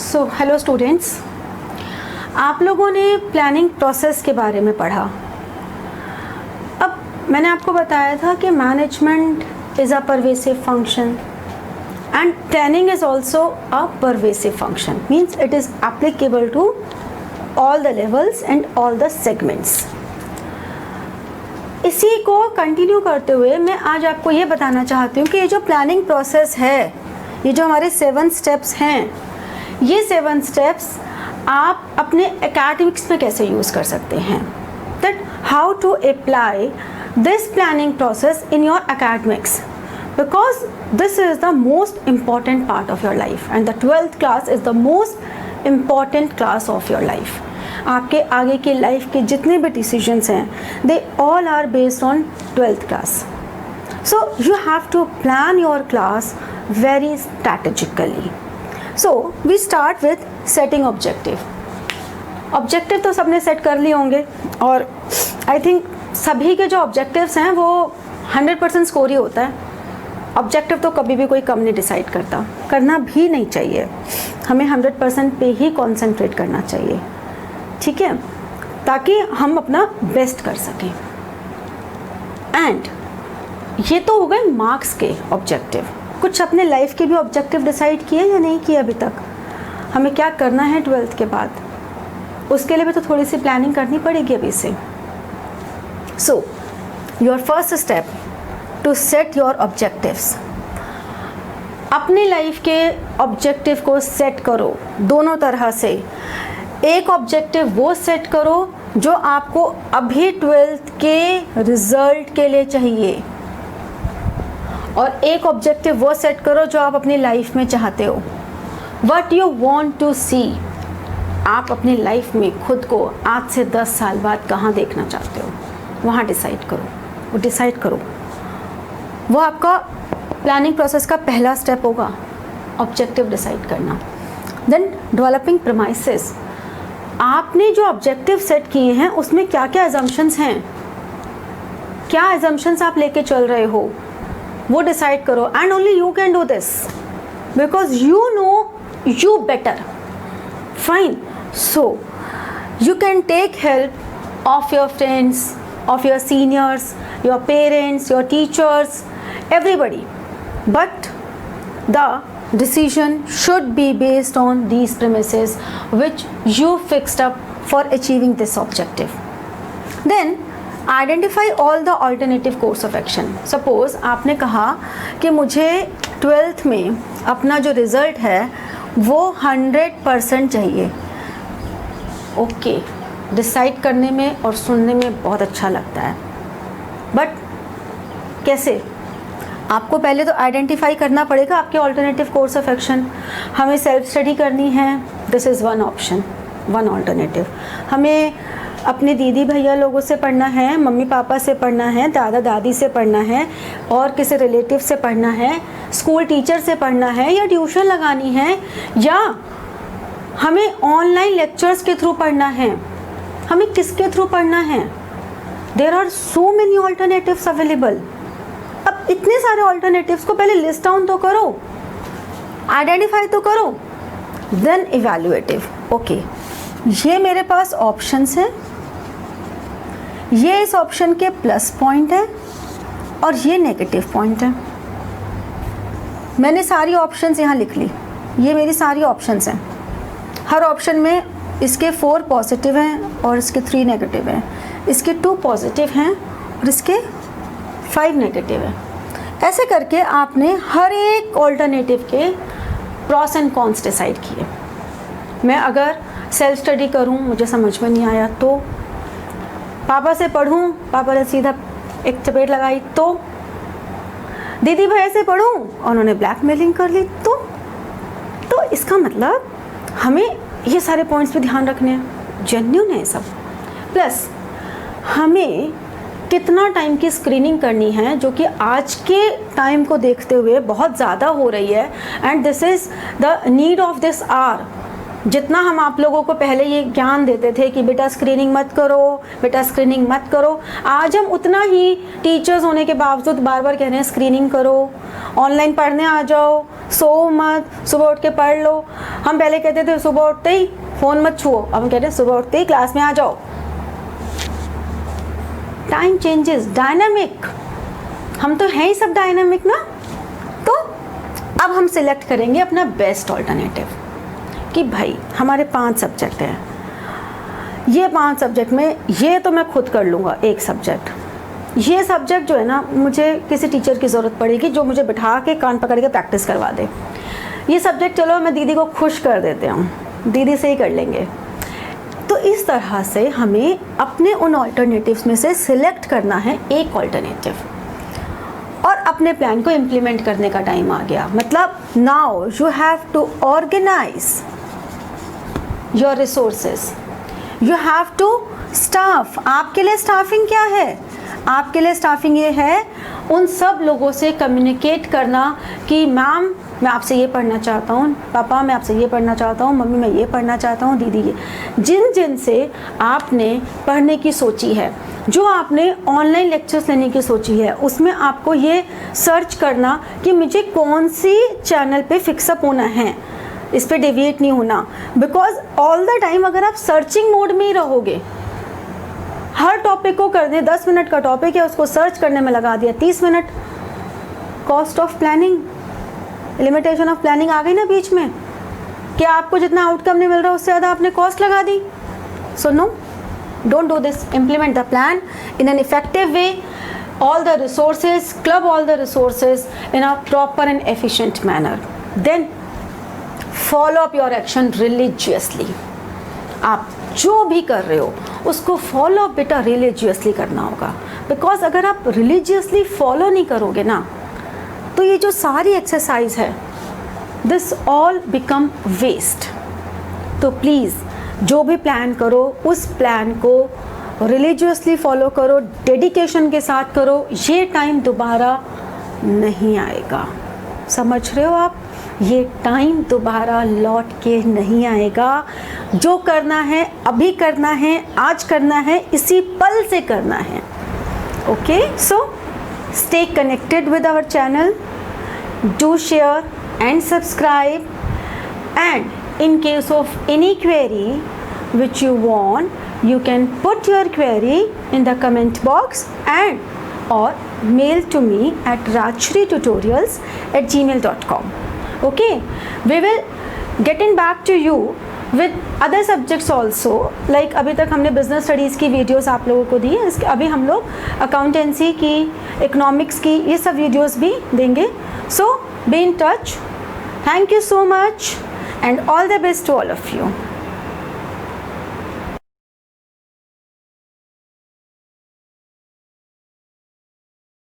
So hello students, आप लोगों ने प्लानिंग प्रोसेस के बारे में पढ़ा। अब मैंने आपको बताया था कि management is a pervasive function and planning is also a pervasive function, means it is applicable to all the levels and all the segments. इसी को कंटिन्यू करते हुए मैं आज आपको ये बताना चाहती हूँ कि ये जो प्लानिंग प्रोसेस है, ये जो हमारे 7 स्टेप्स हैं, ये 7 स्टेप्स आप अपने एकेडमिक्स में कैसे यूज़ कर सकते हैं। That how to apply this planning process in your academics, because this is the most important part of your life and the 12th class is the most important class of your life. आपके आगे की life के जितने भी decisions हैं, they all are based on 12th class. So you have to plan your class very strategically. So we start with setting objective. Objective तो सबने set कर लिए होंगे और I think सभी के जो objectives हैं वो 100% स्कोर ही होता है। ऑब्जेक्टिव तो कभी भी कोई कम नहीं डिसाइड करता, करना भी नहीं चाहिए। हमें 100% पे ही कॉन्सेंट्रेट करना चाहिए, ठीक है, ताकि हम अपना बेस्ट कर सकें। एंड ये तो हो गए मार्क्स के ऑब्जेक्टिव। कुछ अपने लाइफ के भी ऑब्जेक्टिव डिसाइड किए या नहीं किए अभी तक? हमें क्या करना है 12th के बाद, उसके लिए भी तो थोड़ी सी प्लानिंग करनी पड़ेगी अभी से। So your first step to set your objectives. अपनी लाइफ के ऑब्जेक्टिव को सेट करो दोनों तरह से। एक ऑब्जेक्टिव वो सेट करो जो आपको अभी 12th के रिजल्ट के लिए चाहिए, और एक ऑब्जेक्टिव वो सेट करो जो आप अपनी लाइफ में चाहते हो। वट यू वॉन्ट टू सी, आप अपनी लाइफ में खुद को आज से 10 साल बाद कहाँ देखना चाहते हो, वहाँ डिसाइड करो। वो डिसाइड करो, वो आपका प्लानिंग प्रोसेस का पहला स्टेप होगा, ऑब्जेक्टिव डिसाइड करना। Then developing premises. आपने जो ऑब्जेक्टिव सेट किए हैं उसमें क्या क्या एजम्पशंस हैं, क्या एजम्पशंस आप लेके चल रहे हो, वो डिसाइड करो। And only you can do this because you know you better. Fine, so you can take help of your friends, of your seniors, your parents, your teachers, everybody, but the decision should be based on these premises which you fixed up for achieving this objective. Then identify all the alternative course of action. Suppose आपने कहा कि मुझे 12th में अपना जो result है वो 100% चाहिए। ओके, डिसाइड करने में और सुनने में बहुत अच्छा लगता है, बट कैसे? आपको पहले तो आइडेंटिफाई करना पड़ेगा आपके ऑल्टरनेटिव कोर्स ऑफ एक्शन। हमें सेल्फ स्टडी करनी है, this is one option, one alternative. हमें अपने दीदी भैया लोगों से पढ़ना है, मम्मी पापा से पढ़ना है, दादा दादी से पढ़ना है, और किसी रिलेटिव से पढ़ना है, स्कूल टीचर से पढ़ना है, या ट्यूशन लगानी है, या हमें ऑनलाइन लेक्चर्स के थ्रू पढ़ना है। हमें किसके थ्रू पढ़ना है? There are so many alternatives available. अब इतने सारे ऑल्टरनेटिव्स को पहले लिस्ट डाउन तो करो, आइडेंटिफाई तो करो, देन इवैल्यूएटिव। ओके, ये मेरे पास ऑप्शंस हैं, ये इस ऑप्शन के प्लस पॉइंट है और ये नेगेटिव पॉइंट है। मैंने सारी ऑप्शंस यहाँ लिख ली, ये मेरी सारी ऑप्शंस हैं। हर ऑप्शन में इसके 4 पॉजिटिव हैं और इसके 3 नेगेटिव हैं, इसके 2 पॉजिटिव हैं और इसके 5 नेगेटिव है। ऐसे करके आपने हर एक ऑल्टरनेटिव के प्रॉस एंड कॉन्स डिसाइड किए। मैं अगर सेल्फ स्टडी करूं, मुझे समझ में नहीं आया तो, पापा से पढ़ूं, पापा ने सीधा एक चपेट लगाई तो, दीदी भाई से पढ़ूं, उन्होंने ब्लैकमेलिंग कर ली तो इसका मतलब हमें ये सारे पॉइंट्स पे ध्यान रखने हैं, जेन्युइन है सब। प्लस हमें कितना टाइम की स्क्रीनिंग करनी है, जो कि आज के टाइम को देखते हुए बहुत ज़्यादा हो रही है, and this is the need of this hour जितना हम आप लोगों को पहले ये ज्ञान देते थे कि बेटा स्क्रीनिंग मत करो, बेटा स्क्रीनिंग मत करो, आज हम उतना ही टीचर्स होने के बावजूद बार बार कह रहे हैं स्क्रीनिंग करो, ऑनलाइन पढ़ने आ जाओ, सो मत, सुबह उठ के पढ़ लो। हम पहले कहते थे सुबह उठते ही फ़ोन मत छुओ, अब हम कहते हैं सुबह उठते ही क्लास में आ जाओ। टाइम चेंजेस, डायनामिक, हम तो हैं ही सब डायनामिक ना। तो अब हम सिलेक्ट करेंगे अपना बेस्ट ऑल्टरनेटिव कि भाई हमारे 5 सब्जेक्ट हैं, ये 5 सब्जेक्ट में ये तो मैं खुद कर लूँगा एक सब्जेक्ट, ये सब्जेक्ट जो है ना मुझे किसी टीचर की ज़रूरत पड़ेगी जो मुझे बिठा के कान पकड़ के प्रैक्टिस करवा दे। ये सब्जेक्ट चलो मैं दीदी को खुश कर देते हूँ, दीदी से ही कर लेंगे। तो इस तरह से हमें अपने उन ऑल्टरनेटिव्स में से सिलेक्ट करना है एक ऑल्टरनेटिव और अपने प्लान को इम्प्लीमेंट करने का टाइम आ गया। मतलब now you have to organise your resources, you have to staff. आपके लिए स्टाफिंग क्या है? आपके लिए स्टाफिंग ये है उन सब लोगों से कम्युनिकेट करना कि मैम मैं आपसे ये पढ़ना चाहता हूँ, पापा मैं आपसे ये पढ़ना चाहता हूँ, मम्मी मैं ये पढ़ना चाहता हूँ, दीदी ये, जिन जिन से आपने पढ़ने की सोची है, जो आपने ऑनलाइन लेक्चर्स लेने की सोची है, उसमें आपको ये सर्च करना कि मुझे कौन सी चैनल पे फिक्सअप होना है, इस पे डेविएट नहीं होना। बिकॉज ऑल द टाइम अगर आप सर्चिंग मोड में ही रहोगे, हर टॉपिक को करने 10 मिनट का टॉपिक है उसको सर्च करने में लगा दिया 30 minute, cost of planning, limitation of planning आ गई ना बीच में कि आपको जितना आउटकम नहीं मिल रहा उससे ज़्यादा आपने कॉस्ट लगा दी। So no, don't do this. Implement the plan in an effective way, all the resources, club all the resources in a proper and efficient manner. Then follow up your action religiously. आप जो भी कर रहे हो उसको follow बेटा religiously करना होगा। बिकॉज अगर आप रिलीजियसली फॉलो नहीं करोगे ना तो ये जो सारी एक्सरसाइज है दिस ऑल बिकम वेस्ट। तो प्लीज़ जो भी प्लान करो उस प्लान को रिलीजियसली फॉलो करो, डेडिकेशन के साथ करो, ये टाइम दोबारा नहीं आएगा। समझ रहे हो आप? ये टाइम दोबारा लौट के नहीं आएगा। जो करना है अभी करना है, आज करना है, इसी पल से करना है। Okay, so stay connected with our channel, do share and subscribe, and in case of any query which you want, you can put your query in the comment box and or mail to me at rajshritutorials@gmail.com. Okay, we will getting back to you with other subjects also. Like अभी तक हमने business studies की videos आप लोगों को दी है, इसके अभी हम लोग अकाउंटेंसी की, इकोनॉमिक्स की, ये सब वीडियोस भी देंगे। So be in touch. Thank you so much and all the best to all of you.